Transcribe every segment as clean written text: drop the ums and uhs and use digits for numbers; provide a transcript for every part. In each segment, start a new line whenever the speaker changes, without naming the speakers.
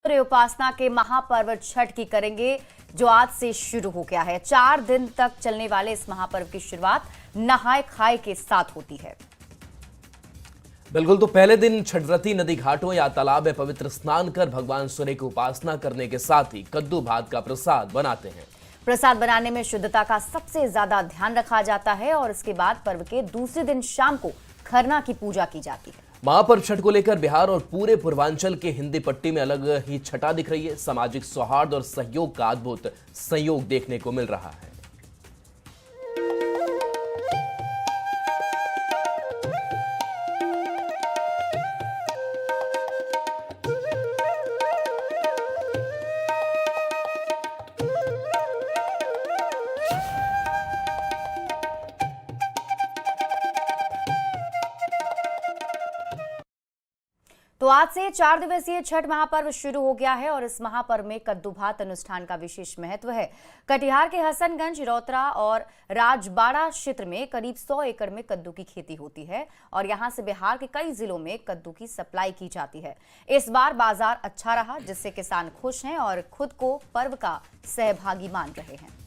सूर्य उपासना के महापर्व छठ की करेंगे, जो आज से शुरू हो गया है। 4 दिन तक चलने वाले इस महापर्व की शुरुआत नहाय खाए के साथ होती है।
बिल्कुल, तो पहले दिन छठव्रती नदी घाटों या तालाब में पवित्र स्नान कर भगवान सूर्य की उपासना करने के साथ ही कद्दू भात का प्रसाद बनाते हैं।
प्रसाद बनाने में शुद्धता का सबसे ज्यादा ध्यान रखा जाता है और इसके बाद पर्व के दूसरे दिन शाम को खरना की पूजा की जाती है।
महापर्व छठ को लेकर बिहार और पूरे पूर्वांचल के हिंदी पट्टी में अलग ही छटा दिख रही है। सामाजिक सौहार्द और सहयोग का अद्भुत संयोग देखने को मिल रहा है।
तो आज से 4 दिवसीय छठ महापर्व शुरू हो गया है और इस महापर्व में कद्दू भात अनुष्ठान का विशेष महत्व है। कटिहार के हसनगंज, रौतरा और राजबाड़ा क्षेत्र में करीब 100 एकड़ में कद्दू की खेती होती है और यहां से बिहार के कई जिलों में कद्दू की सप्लाई की जाती है। इस बार बाजार अच्छा रहा, जिससे किसान खुश हैं और खुद को पर्व का सहभागी मान रहे हैं।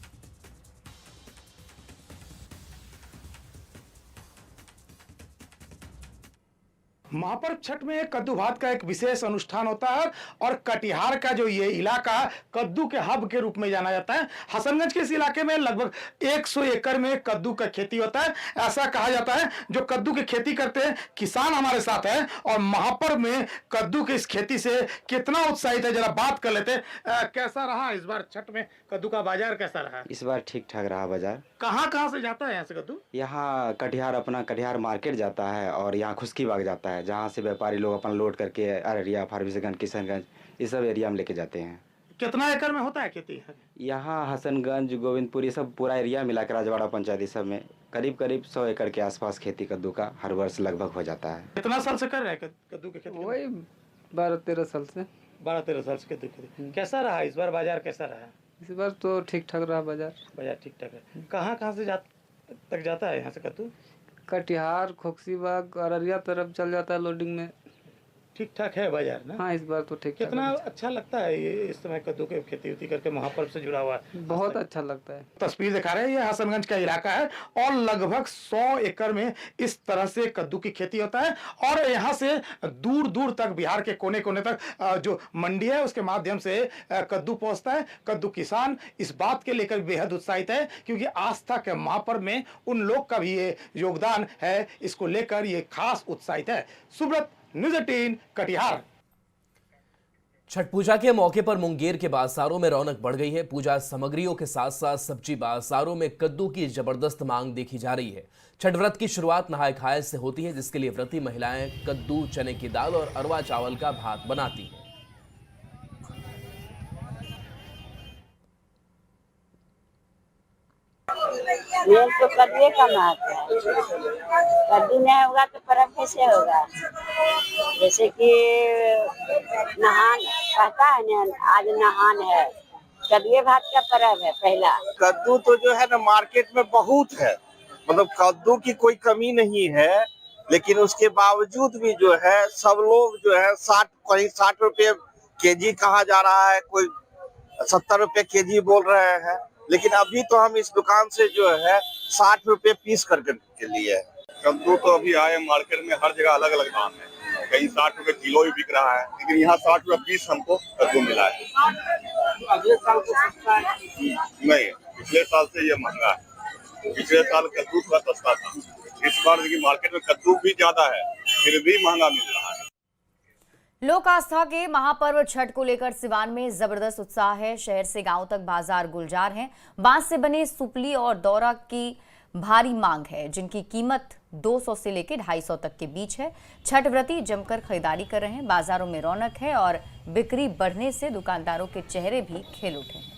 महापर्व छठ में कद्दू भात का एक विशेष अनुष्ठान होता है और कटिहार का जो ये इलाका कद्दू के हब के रूप में जाना जाता है। हसनगंज के इस इलाके में लगभग 100 एकड़ में कद्दू का खेती होता है। ऐसा कहा जाता है जो कद्दू की खेती करते हैं किसान हमारे साथ है और महापर्व में कद्दू की इस खेती से कितना उत्साहित है, जरा बात कर लेते हैं। कैसा रहा इस बार छठ में कद्दू का बाजार, कैसा रहा?
इस बार ठीक ठाक रहा बाजार।
कहाँ से जाता है यहाँ से कद्दू?
यहाँ कटिहार, अपना कटिहार मार्केट जाता है और यहाँ खुशकी बाग जाता है, जहाँ से व्यापारी लोग अपन लोड करके अररिया, फारबिसगंज, किशनगंज इस सब एरिया में लेके जाते हैं।
कितना एकड़ में होता है खेती?
यहाँ हसनगंज, गोविंदपुर, ये सब पूरा एरिया मिला के राजवाड़ा पंचायत सब में करीब 100 एकड़ के आसपास खेती कद्दू का हर वर्ष लगभग हो जाता है।
कितना साल से कर रहे हैं कद्दू की खेती?
वही 12-13 साल से।
12-13 साल से कद्दू खेती। कैसा रहा इस बार बाजार, कैसा रहा?
इस बार तो ठीक ठाक रहा बाजार।
बाजार ठीक ठाक है। कहाँ से तक जाता है यहाँ से कद्दू?
कटिहार, खोकसीबाग, अररिया तरफ चल जाता है लोडिंग में।
ठीक ठाक है बाजार ना?
हाँ, इस बार तो ठीक।
कितना अच्छा लगता है ये इस समय कद्दू की खेती उती करके महापर्व से जुड़ा हुआ है?
बहुत अच्छा लगता है।
तस्वीर दिखा रहे हैं, ये हसनगंज का इलाका है और लगभग 100 एकड़ में इस तरह से कद्दू की खेती होता है और यहाँ से दूर दूर तक बिहार के कोने कोने तक जो मंडी है उसके माध्यम से कद्दू पहुंचता है। कद्दू किसान इस बात के लेकर बेहद उत्साहित है क्योंकि आस्था के महापर्व में उन लोग का भी ये योगदान है, इसको लेकर ये खास उत्साहित है। सुब्रत, न्यूज़ 18 कटिहार।
छठ पूजा के मौके पर मुंगेर के बाजारों में रौनक बढ़ गई है। पूजा सामग्रियों के साथ साथ सब्जी बाजारों में कद्दू की जबरदस्त मांग देखी जा रही है। छठ व्रत की शुरुआत नहाय खाए से होती है, जिसके लिए व्रती महिलाएं कद्दू, चने की दाल और अरवा चावल का भात बनाती हैं।
मेन तो कद्दू का महत्व है। कद्दू नहीं होगा तो पर्व कैसे होगा? जैसे कि नहान कहता है ना, आज नहान है, कद्दू भात का पर्व है पहला।
कद्दू तो जो है ना मार्केट में बहुत है, मतलब कद्दू की कोई कमी नहीं है, लेकिन उसके बावजूद भी जो है सब लोग जो है 60 रुपए केजी कहा जा रहा है, कोई 70 रुपए केजी बोल रहे हैं, लेकिन अभी तो हम इस दुकान से जो है 60 रुपए पीस करके के लिए।
कद्दू तो अभी आए मार्केट में हर जगह अलग अलग दाम है, कहीं 60 रुपए किलो भी बिक रहा है, लेकिन यहाँ 60 रुपए पीस हमको कद्दू मिला है।
अगले साल तो सस्ता है
नहीं, पिछले साल से ये महंगा है। पिछले साल कद्दू थोड़ा सस्ता था, इस बार देखिए मार्केट में कद्दू भी ज्यादा है, फिर भी महंगा मिल रहा है।
लोक आस्था के महापर्व छठ को लेकर सिवान में जबरदस्त उत्साह है। शहर से गांव तक बाजार गुलजार हैं। बांस से बने सुपली और दौरा की भारी मांग है, जिनकी कीमत 200 से लेकर 250 तक के बीच है। छठ व्रती जमकर खरीदारी कर रहे हैं। बाजारों में रौनक है और बिक्री बढ़ने से दुकानदारों के चेहरे भी खिल उठे हैं।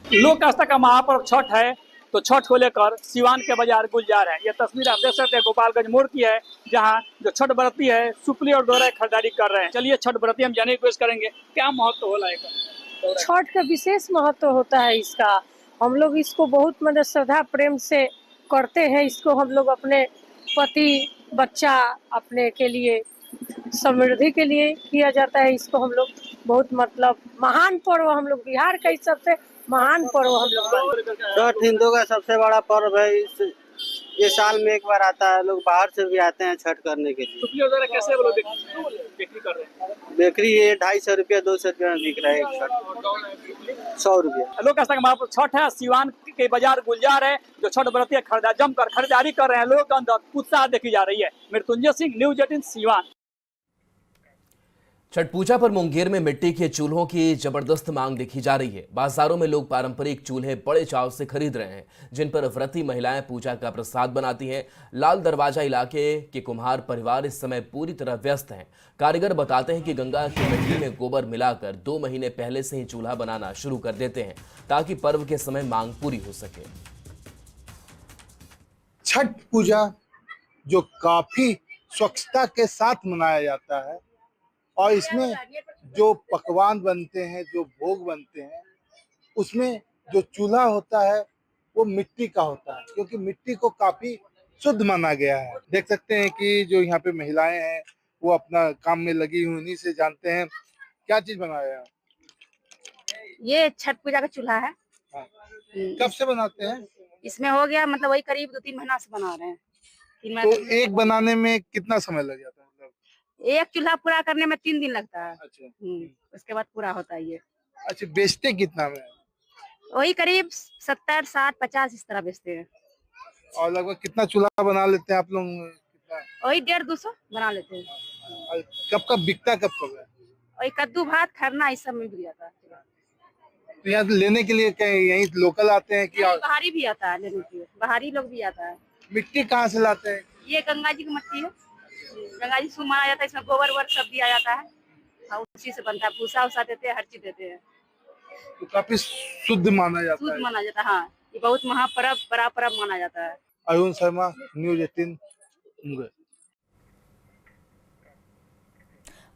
लोक आस्था का महापर्व छठ है, तो छठ को लेकर सिवान के बाजार गुलजार है। ये तस्वीर आप देख सकते हैं गोपालगंज मोड़ की है, जहां जो छठ व्रती है सुपली और दौरा खरीदारी कर रहे हैं। चलिए छठ व्रती हम जाने की कोशिश करेंगे क्या महत्व हो लाएगा।
छठ का विशेष महत्व होता है इसका। हम लोग इसको बहुत मतलब श्रद्धा प्रेम से करते हैं। इसको हम लोग अपने पति बच्चा अपने के लिए समृद्धि के लिए किया जाता है। इसको हम लोग बहुत मतलब महान पर्व, हम लोग बिहार का इस सबसे महान पर्व हम लोग मानते हैं।
छठ हिंदू का सबसे बड़ा पर्व है। ये साल में एक बार आता है। लोग बाहर से भी आते हैं छठ करने के लिए।
सुपली वगैरह कैसे वो लोग बिक्री कर रहे हैं?
बेकरी ये 250 रुपया 200 रुपया में बिक रहा है एक छठ। 100 रुपया।
लोक आस्था का महापर्व छठ है। सिवान के बाजार गुलजार है, जो छठ व्रती जमकर खरीदारी कर रहे हैं। लोगों के अंदर उत्साह देखी जा रही है। मृत्युंजय सिंह, न्यूज 18 सिवान।
छठ पूजा पर मुंगेर में मिट्टी के चूल्हों की जबरदस्त मांग देखी जा रही है। बाजारों में लोग पारंपरिक चूल्हे बड़े चाव से खरीद रहे हैं, जिन पर व्रती महिलाएं पूजा का प्रसाद बनाती हैं। लाल दरवाजा इलाके के कुम्हार परिवार इस समय पूरी तरह व्यस्त हैं। कारीगर बताते हैं कि गंगा की मिट्टी में गोबर मिलाकर 2 महीने पहले से ही चूल्हा बनाना शुरू कर देते हैं, ताकि पर्व के समय मांग पूरी हो सके।
छठ पूजा जो काफी स्वच्छता के साथ मनाया जाता है और इसमें जो पकवान बनते हैं, जो भोग बनते हैं, उसमें जो चूल्हा होता है वो मिट्टी का होता है, क्योंकि मिट्टी को काफी शुद्ध माना गया है। देख सकते हैं कि जो यहाँ पे महिलाएं हैं वो अपना काम में लगी हुई, उन्हीं से जानते हैं क्या चीज बनाया है।
ये छठ पूजा का चूल्हा है।
कब से बनाते हैं?
इसमें हो गया मतलब वही करीब 2-3 महीना से बना रहे हैं। 3
तो
महीना
एक बनाने में कितना समय लग जाता है? मतलब
एक चूल्हा पूरा करने में 3 दिन लगता है।
अच्छा।
उसके बाद पूरा होता है ये।
अच्छा, बेचते कितना में?
वही करीब 70, 60, 50 इस तरह बेचते हैं।
और लगभग कितना चूल्हा बना लेते हैं आप लोग?
वही 150-200 बना लेते हैं।
कब कब बिकता, कब कब है?
वही कद्दू भात खरना इस सब में बिक जाता है।
तो यहाँ लेने के लिए क्या यहीं लोकल आते हैं कि
बाहरी भी आता है लेने के लिए, बाहरी लोग भी आता है।
मिट्टी कहाँ से लाते हैं?
ये गंगा जी की मिट्टी है। गंगा जी से माना जाता है। इसमें गोबर वोबर सब दिया जाता है और उसी से बनता है। भूसा उसा देते हैं, हर चीज देते हैं।
तो काफी शुद्ध माना जाता है।
शुद्ध माना जाता है। हाँ, ये बहुत महापर्व, बड़ा पर्व माना जाता है।
अरुण शर्मा, न्यूज 18 मुंगेर।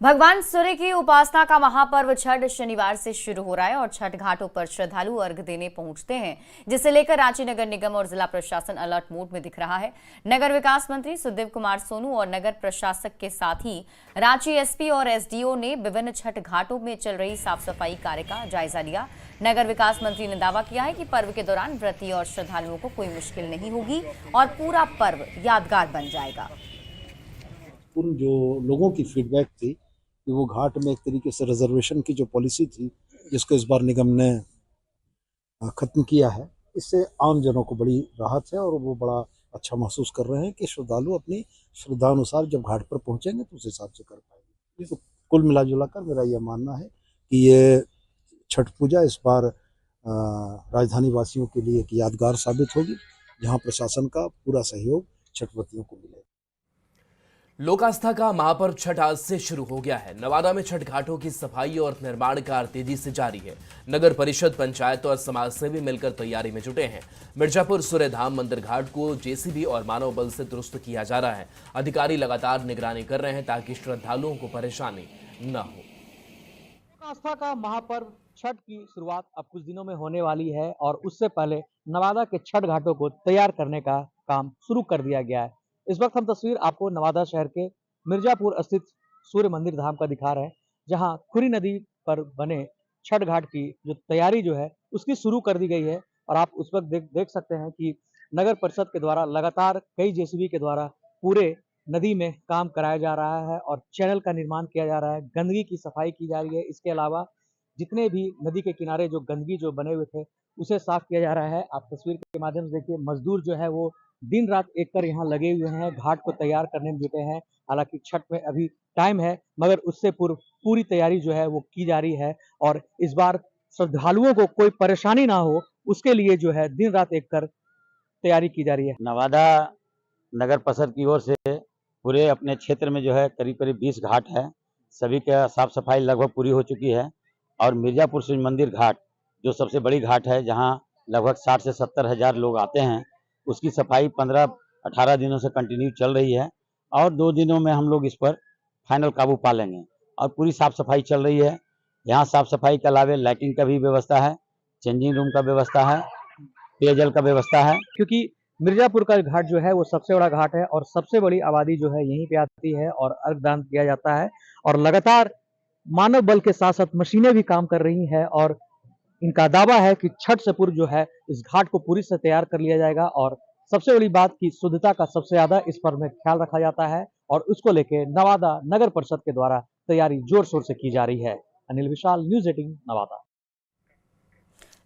भगवान सूर्य की उपासना का महापर्व छठ शनिवार से शुरू हो रहा है और छठ घाटों पर श्रद्धालु अर्घ देने पहुंचते हैं, जिसे लेकर रांची नगर निगम और जिला प्रशासन अलर्ट मोड में दिख रहा है। नगर विकास मंत्री सुदेव कुमार सोनू और नगर प्रशासक के साथ ही रांची एसपी और एसडीओ ने विभिन्न छठ घाटों में चल रही साफ सफाई कार्य का जायजा लिया। नगर विकास मंत्री ने दावा किया है कि पर्व के दौरान व्रती और श्रद्धालुओं को कोई मुश्किल नहीं होगी और पूरा पर्व यादगार बन जाएगा।
जो लोगों की फीडबैक थी कि वो घाट में एक तरीके से रिजर्वेशन की जो पॉलिसी थी, जिसको इस बार निगम ने खत्म किया है, इससे आम जनों को बड़ी राहत है और वो बड़ा अच्छा महसूस कर रहे हैं कि श्रद्धालु अपनी श्रद्धा अनुसार जब घाट पर पहुंचेंगे तो उस हिसाब से कर पाएंगे। तो कुल मिला कर मेरा यह मानना है कि ये छठ पूजा इस बार राजधानी वासियों के लिए एक यादगार साबित होगी, जहाँ प्रशासन का पूरा सहयोग छठव्रतियों को मिलेगा।
लोक आस्था का महापर्व छठ आज से शुरू हो गया है। नवादा में छठ घाटों की सफाई और निर्माण कार्य तेजी से जारी है। नगर परिषद, पंचायत और समाज सेवी मिलकर तैयारी में जुटे हैं। मिर्जापुर सूर्यधाम मंदिर घाट को जेसीबी और मानव बल से दुरुस्त किया जा रहा है। अधिकारी लगातार निगरानी कर रहे हैं ताकि श्रद्धालुओं को परेशानी न हो।
लोक आस्था का महापर्व छठ की शुरुआत अब कुछ दिनों में होने वाली है और उससे पहले नवादा के छठ घाटों को तैयार करने का काम शुरू कर दिया गया है। इस वक्त हम तस्वीर आपको नवादा शहर के मिर्जापुर स्थित सूर्य मंदिर धाम का दिखा रहे हैं, जहां खुरी नदी पर बने छठ घाट की जो तैयारी जो है उसकी शुरू कर दी गई है। और आप उस वक्त देख सकते हैं कि नगर परिषद के द्वारा लगातार कई जेसीबी के द्वारा पूरे नदी में काम कराया जा रहा है और चैनल का निर्माण किया जा रहा है, गंदगी की सफाई की जा रही है। इसके अलावा जितने भी नदी के किनारे जो गंदगी जो बने हुए थे उसे साफ किया जा रहा है। आप तस्वीर के माध्यम से देखिए, मजदूर जो है वो दिन रात एक कर यहाँ लगे हुए हैं, घाट को तैयार करने में जुटे हैं। हालांकि छठ में अभी टाइम है, मगर उससे पूरी तैयारी जो है वो की जा रही है और इस बार श्रद्धालुओं को कोई परेशानी ना हो उसके लिए जो है दिन रात एक कर तैयारी की जा रही है।
नवादा नगर परिषद की ओर से पूरे अपने क्षेत्र में जो है करीब 20 घाट है, सभी का साफ सफाई लगभग पूरी हो चुकी है। और मिर्जापुर सूर्य मंदिर घाट जो सबसे बड़ी घाट है, जहाँ लगभग 60 से 70 हजार लोग आते हैं, उसकी सफाई 15-18 दिनों से कंटिन्यू चल रही है और 2 दिनों में हम लोग इस पर फाइनल काबू पा लेंगे और पूरी साफ सफाई चल रही है। यहाँ साफ सफाई के अलावा लाइटिंग का भी व्यवस्था है, चेंजिंग रूम का व्यवस्था है, पेयजल का व्यवस्था है।
क्योंकि मिर्जापुर का घाट जो है वो सबसे बड़ा घाट है और सबसे बड़ी आबादी जो है यहीं पे आती है और अर्घदान किया जाता है। और लगातार मानव बल के साथ साथ मशीनें भी काम कर रही हैं और इनका दावा है कि छठ से पूर्व जो है इस घाट को पूरी से तैयार कर लिया जाएगा। और सबसे बड़ी बात की शुद्धता का सबसे ज्यादा इस पर्व में ख्याल रखा जाता है और उसको लेके नवादा नगर परिषद के द्वारा तैयारी जोर शोर से की जा रही है। अनिल विशाल, न्यूज़ 18 नवादा।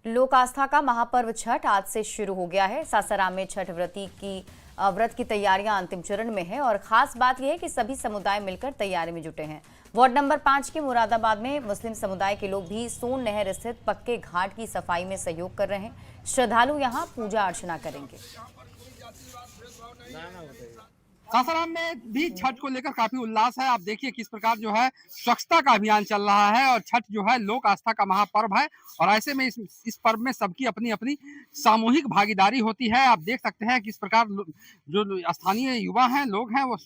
लोक आस्था का महापर्व छठ आज से शुरू हो गया है। सासाराम में छठ व्रत की तैयारियां अंतिम चरण में है और खास बात यह है कि सभी समुदाय मिलकर तैयारी में जुटे हैं। वार्ड नंबर 5 के मुरादाबाद में मुस्लिम समुदाय के लोग भी सोन नहर स्थित पक्के घाट की सफाई में सहयोग कर रहे हैं। श्रद्धालु यहां पूजा अर्चना करेंगे।
सासाराम में भी छठ को लेकर काफी उल्लास है। आप देखिए किस प्रकार जो है स्वच्छता का अभियान चल रहा है और छठ जो है लोक आस्था का महापर्व है और ऐसे में इस पर्व में सबकी अपनी अपनी सामूहिक भागीदारी होती है। आप देख सकते हैं किस प्रकार जो स्थानीय युवा हैं, लोग हैं, वो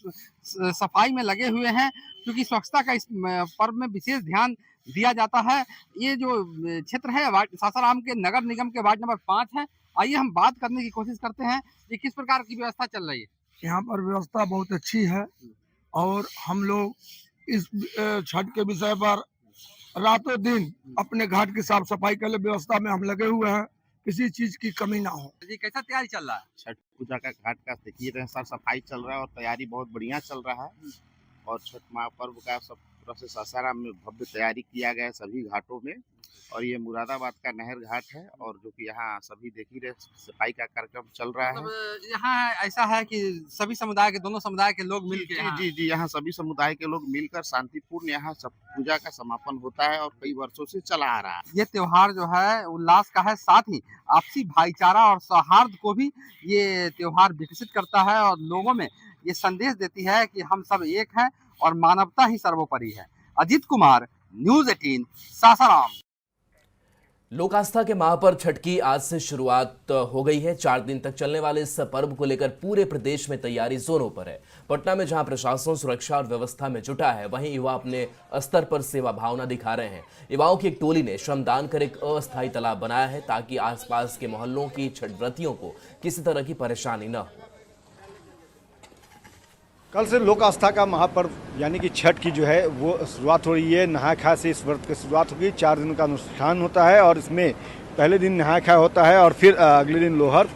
सफाई में लगे हुए हैं क्योंकि स्वच्छता का इस पर्व में विशेष ध्यान दिया जाता है। ये जो क्षेत्र है सासाराम के नगर निगम के वार्ड नंबर 5 है। आइए हम बात करने की कोशिश करते हैं कि किस प्रकार की व्यवस्था चल रही है।
यहाँ पर व्यवस्था बहुत अच्छी है और हम लोग इस छठ के विषय पर रातों दिन अपने घाट की साफ सफाई के लिए व्यवस्था में हम लगे हुए हैं, किसी चीज की कमी ना हो।
जी, कैसा तैयारी चल रहा है?
छठ पूजा का घाट का देखिए साफ सफाई चल रहा है और तैयारी बहुत बढ़िया चल रहा है और छठ महापर्व का सब तरह से सासाराम में भव्य तैयारी किया गया है सभी घाटों में। और ये मुरादाबाद का नहर घाट है और जो कि यहाँ सभी देख ही रहे सफाई का कार्यक्रम चल रहा है।
यहाँ ऐसा है कि सभी समुदाय के दोनों समुदाय के लोग मिलकर
जी यहाँ सभी समुदाय के लोग मिलकर शांतिपूर्ण यहाँ सब पूजा का समापन होता है और कई वर्षों से चला आ रहा है।
ये त्योहार जो है उल्लास का है, साथ ही आपसी भाईचारा और सौहार्द को भी ये त्योहार विकसित करता है और लोगों में ये संदेश देती है कि हम सब एक हैं और मानवता ही सर्वोपरि है। अजीत कुमार, न्यूज़ 18 सासाराम।
लोक आस्था के महापर्व छठ की आज से शुरुआत हो गई है। 4 दिन तक चलने वाले इस पर्व को लेकर पूरे प्रदेश में तैयारी जोरों पर है। पटना में जहां प्रशासन सुरक्षा और व्यवस्था में जुटा है, वहीं युवा अपने स्तर पर सेवा भावना दिखा रहे हैं। युवाओं की एक टोली ने श्रमदान कर एक अस्थायी तालाब बनाया है ताकि आसपास के मोहल्लों की छठ व्रतियों को किसी तरह की परेशानी न हो।
कल से लोक आस्था का महापर्व यानी कि छठ की जो है वो शुरुआत हो रही है। नहाय खाय से इस व्रत की शुरुआत होगी। 4 दिन का अनुष्ठान होता है और इसमें पहले दिन नहाय खाय होता है और फिर अगले दिन लोहर,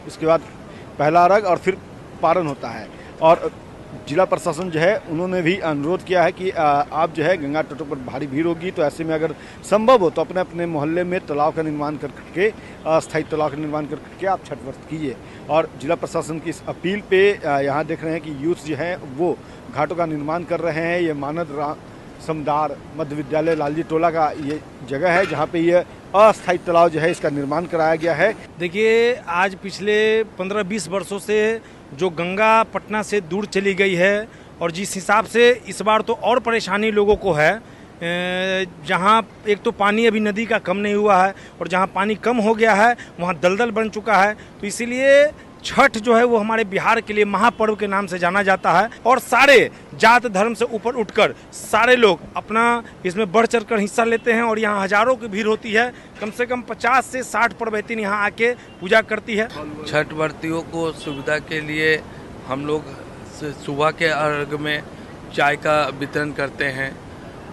उसके बाद पहला अर्घ और फिर पारण होता है। और जिला प्रशासन जो है उन्होंने भी अनुरोध किया है कि आप जो है गंगा तटों पर भारी भीड़ होगी तो ऐसे में अगर संभव हो तो अपने अपने मोहल्ले में तालाब का निर्माण करके अस्थायी तालाब का निर्माण करके आप छठ व्रत कीजिए। और जिला प्रशासन की इस अपील पे यहाँ देख रहे हैं कि यूथ जो है वो घाटों का निर्माण कर रहे हैं। ये मानद समदार मध्य विद्यालय लालजी टोला का ये जगह है जहाँ पे ये अस्थायी तालाब जो है इसका निर्माण कराया गया है।
देखिए, आज पिछले 15-20 वर्षों से जो गंगा पटना से दूर चली गई है और जिस हिसाब से इस बार तो और परेशानी लोगों को है, जहाँ एक तो पानी अभी नदी का कम नहीं हुआ है और जहाँ पानी कम हो गया है वहाँ दलदल बन चुका है। तो इसीलिए छठ जो है वो हमारे बिहार के लिए महापर्व के नाम से जाना जाता है और सारे जात धर्म से ऊपर उठकर सारे लोग अपना इसमें बढ़ चढ़कर हिस्सा लेते हैं और यहाँ हजारों की भीड़ होती है। कम से कम 50 से 60 परवैतिन यहाँ आके पूजा करती है।
छठ व्रतियों को सुविधा के लिए हम लोग सुबह के अर्घ में चाय का वितरण करते हैं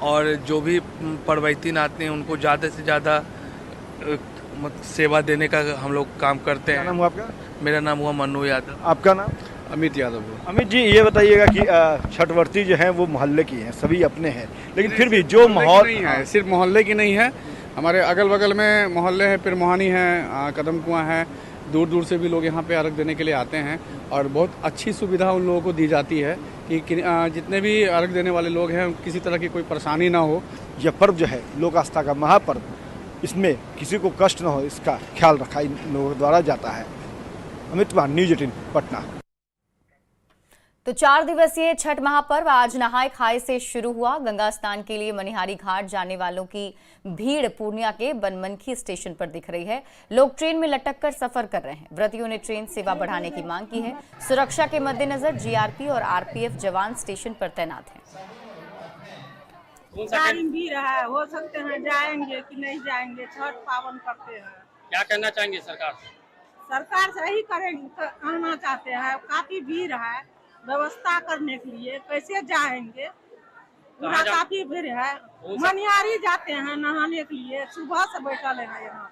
और जो भी परवैतिन आते हैं उनको ज़्यादा से ज़्यादा सेवा देने का हम लोग काम करते हैं।
क्या नाम हुआ आपका?
मेरा नाम हुआ मन्नू यादव।
आपका नाम?
अमित यादव।
अमित जी, ये बताइएगा कि छठ व्रती जो हैं वो मोहल्ले की हैं, सभी अपने हैं, लेकिन फिर भी जो माहौल
नहीं है, सिर्फ मोहल्ले की नहीं है, हमारे अगल बगल में मोहल्ले हैं, फिर मोहानी है, कदम कुआं है, दूर दूर से भी लोग यहाँ पे अर्घ देने के लिए आते हैं और बहुत अच्छी सुविधा उन लोगों को दी जाती है कि जितने भी अर्घ देने वाले लोग हैं किसी तरह की कोई परेशानी ना हो।
यह पर्व जो है लोक आस्था का महापर्व, इसमें किसी को कष्ट न हो इसका ख्याल रखा इन लोगों द्वारा जाता है। अमित कुमार, न्यूज़ 18 पटना।
तो 4 दिवसीय छठ महापर्व आज नहाय खाए से शुरू हुआ। गंगा स्नान के लिए मनिहारी घाट जाने वालों की भीड़ पूर्णिया के बनमनखी स्टेशन पर दिख रही है। लोग ट्रेन में लटक कर सफर कर रहे हैं। व्रतियों ने ट्रेन सेवा बढ़ाने की मांग की है। सुरक्षा के मद्देनजर जीआरपी और आरपीएफ जवान स्टेशन पर तैनात हैं।
भीड़ है, हो सकते हैं जाएंगे कि नहीं जाएंगे, छठ पावन करते हैं।
क्या कहना चाहेंगे सरकार से?
सरकार से यही कहना चाहते हैं, काफी भीड़ है, व्यवस्था करने के लिए कैसे जाएंगे, पूरा काफी भीड़ है। मनियारी जाते हैं नहाने के लिए, सुबह से बैठल है यहाँ।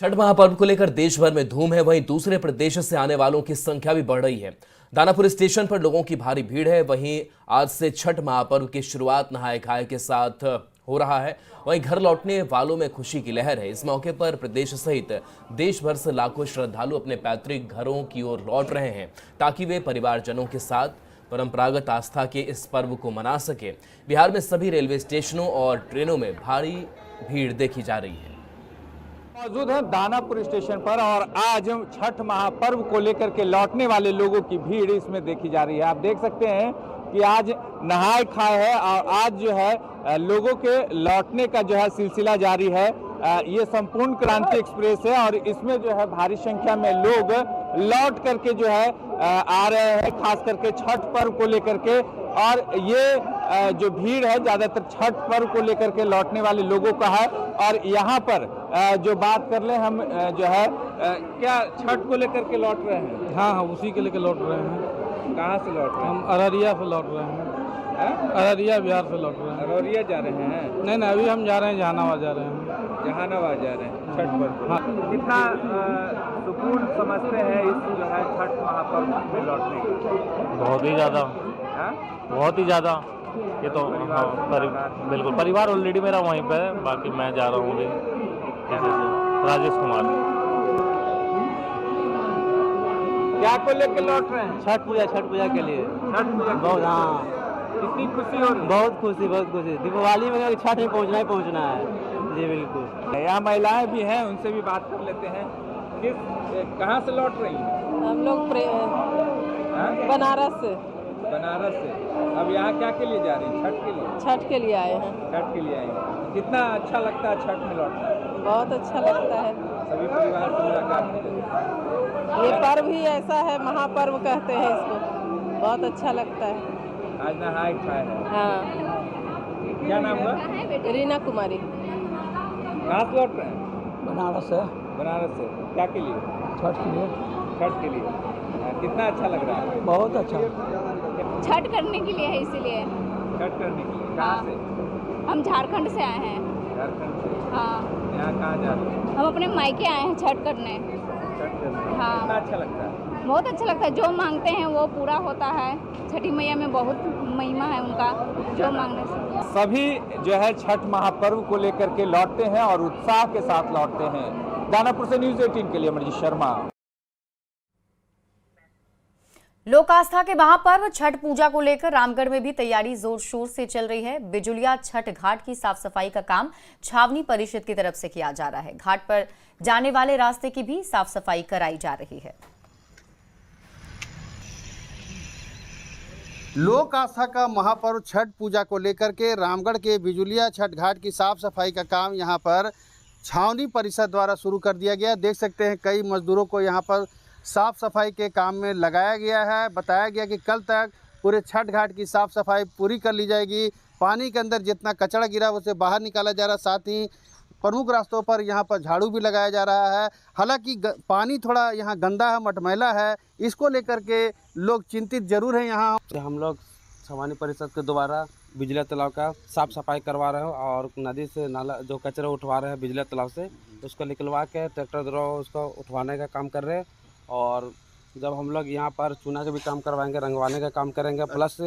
छठ महापर्व को लेकर देश भर में धूम है, वहीं दूसरे प्रदेश से आने वालों की संख्या भी बढ़ रही है। दानापुर स्टेशन पर लोगों की भारी भीड़ है। वहीं आज से छठ महापर्व की शुरुआत नहाय खाए के साथ हो रहा है। वहीं घर लौटने वालों में खुशी की लहर है। इस मौके पर प्रदेश सहित देश भर से लाखों श्रद्धालु अपने पैतृक घरों की ओर लौट रहे हैं ताकि वे परिवारजनों के साथ परंपरागत आस्था के इस पर्व को मना सके। बिहार में सभी रेलवे स्टेशनों और ट्रेनों में भारी भीड़ देखी जा रही है।
मौजूद है दानापुर स्टेशन पर और आज छठ महापर्व को लेकर के लौटने वाले लोगों की भीड़ इसमें देखी जा रही है। आप देख सकते हैं कि आज नहाय खाए है और आज जो है लोगों के लौटने का जो है सिलसिला जारी है। ये संपूर्ण क्रांति एक्सप्रेस है और इसमें जो है भारी संख्या में लोग लौट करके जो है आ रहे हैं, खास करके छठ पर्व को लेकर के। और ये जो भीड़ है ज्यादातर छठ पर्व को लेकर के लौटने वाले लोगों का है। और यहाँ पर जो बात कर ले हम जो है क्या छठ को लेकर के लौट रहे हैं?
हाँ, उसी के लेकर लौट रहे हैं।
कहाँ से लौट रहे हैं?
हम अररिया से लौट रहे हैं। अररिया बिहार से लौट रहे हैं।
अररिया जा रहे हैं?
नहीं, अभी हम जा रहे हैं जहानाबाद जा रहे हैं।
जहानाबाद जा रहे हैं छठ पर्व। हाँ, कितना सुकून समझते हैं इस जो है छठ महापर्व में लौटने का?
बहुत ही ज़्यादा, बहुत ही ज़्यादा। ये तो बिल्कुल परिवार ऑलरेडी मेरा वहीं पे है, बाकी मैं जा रहा हूँ राजेश कुमार।
क्या को लेकर लौट रहे हैं?
छठ पूजा के लिए।
छठ पूजा
बहुत, हाँ,
कितनी खुशी हो रही है?
बहुत खुशी। दीपावली में छठ में पहुँचना है। जी बिल्कुल।
यहाँ महिलाएं भी हैं, उनसे भी बात कर लेते हैं। कहाँ से लौट रही हैं?
हम लोग बनारस से।
बनारस से। अब यहाँ क्या के लिए जा रही हैं? छठ के लिए?
छठ के लिए आए हैं।
छठ के लिए आए हैं। कितना अच्छा लगता है छठ में लौटना?
बहुत अच्छा लगता है।
सभी परिवार से मुलाकात होती है।
ये पर्व ही ऐसा है, महापर्व कहते हैं इसको, बहुत अच्छा लगता है।
आज नहाय खाए है।
हाँ।
क्या नाम हुआ?
रीना कुमारी।
कहाँ से लौट रहे हैं?
बनारस से।
बनारस से। क्या के लिए?
छठ के लिए।
छठ के लिए। कितना अच्छा लग रहा है?
बहुत अच्छा।
छठ करने के लिए है, इसीलिए।
छठ करने के लिए। कहाँ से?
हम झारखंड से आए हैं।
झारखंड से?
हाँ।
यहाँ कहाँ जा रहे हैं?
हम अपने मायके आए हैं छठ करने।
छठ करने।
हाँ।
कितना अच्छा लगता है?
बहुत अच्छा लगता है। जो मांगते हैं वो पूरा होता है। छठी मैया में बहुत महिमा है उनका, जो मांगने से।
सभी जो है छठ महापर्व को लेकर के लौटते हैं और उत्साह के साथ लौटते हैं। दानापुर से न्यूज़ 18 के लिए अमरजीत शर्मा।
लोक आस्था के महापर्व छठ पूजा को लेकर रामगढ़ में भी तैयारी जोर शोर से चल रही है। बिजुलिया छठ घाट की साफ सफाई का काम छावनी परिषद की तरफ से किया जा रहा है। घाट पर जाने वाले रास्ते की भी साफ सफाई कराई जा रही है।
लोक आस्था का महापर्व छठ पूजा को लेकर के रामगढ़ के बिजुलिया छठ घाट की साफ सफाई का काम यहां पर छावनी परिषद द्वारा शुरू कर दिया गया। देख सकते हैं कई मजदूरों को यहां पर साफ सफाई के काम में लगाया गया है। बताया गया कि कल तक पूरे छठ घाट की साफ सफाई पूरी कर ली जाएगी। पानी के अंदर जितना कचरा गिरा उसे बाहर निकाला जा रहा है। साथ ही प्रमुख रास्तों पर यहाँ पर झाड़ू भी लगाया जा रहा है। हालांकि पानी थोड़ा यहाँ गंदा है, मटमैला है, इसको लेकर के लोग चिंतित जरूर हैं। यहाँ
हम लोग छावनी परिषद के द्वारा बिजली तालाब का साफ सफाई करवा रहे हैं और नदी से नाला जो कचरा उठवा रहे हैं बिजली तालाब से, उसको निकलवा के ट्रैक्टर द्वारा उसको उठवाने का काम कर रहे हैं। और जब हम लोग यहाँ पर चूना का भी काम करवाएंगे, रंगवाने का काम करेंगे, प्लस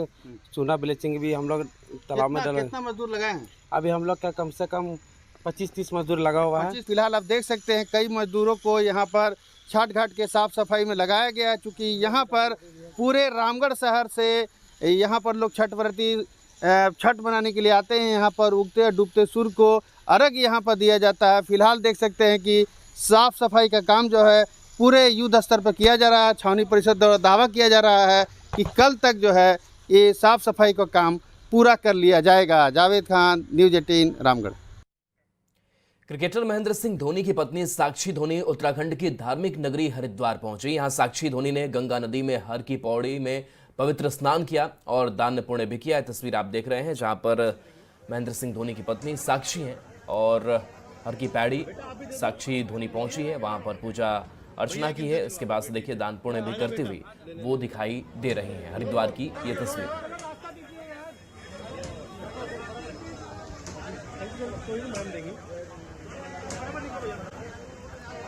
चूना ब्लीचिंग भी हम लोग तालाब में डालेंगे।
कितना मजदूर लगाए हैं?
अभी हम लोग का कम से कम 25-30 मजदूर लगा हुआ है।
फिलहाल आप देख सकते हैं कई मजदूरों को यहाँ पर छठ घाट के साफ सफाई में लगाया गया है। चूँकि यहाँ पर पूरे रामगढ़ शहर से यहाँ पर लोग छठ व्रती छठ मनाने के लिए आते हैं। यहाँ पर उगते डूबते सूर्य को अर्घ यहाँ पर दिया जाता है। फिलहाल देख सकते हैं कि साफ सफाई का काम जो है पूरे युद्ध स्तर पर किया जा रहा है। छावनी परिषद द्वारा दावा किया जा रहा है कि कल तक जो है ये साफ सफाई का काम पूरा कर लिया जाएगा। जावेद खान, न्यूज़ 18 रामगढ़।
क्रिकेटर महेंद्र सिंह धोनी की पत्नी साक्षी धोनी उत्तराखंड की धार्मिक नगरी हरिद्वार पहुंची। यहां साक्षी धोनी ने गंगा नदी में हर की पौड़ी में पवित्र स्नान किया और दान पुण्य भी किया। तस्वीर आप देख रहे हैं जहां पर महेंद्र सिंह धोनी की पत्नी साक्षी हैं और हर की पैड़ी साक्षी धोनी पहुंची है। वहां पर पूजा अर्चना की है। इसके बाद से देखिए दान पुण्य भी करते हुए वो दिखाई दे रहे हैं। हरिद्वार की ये तस्वीर।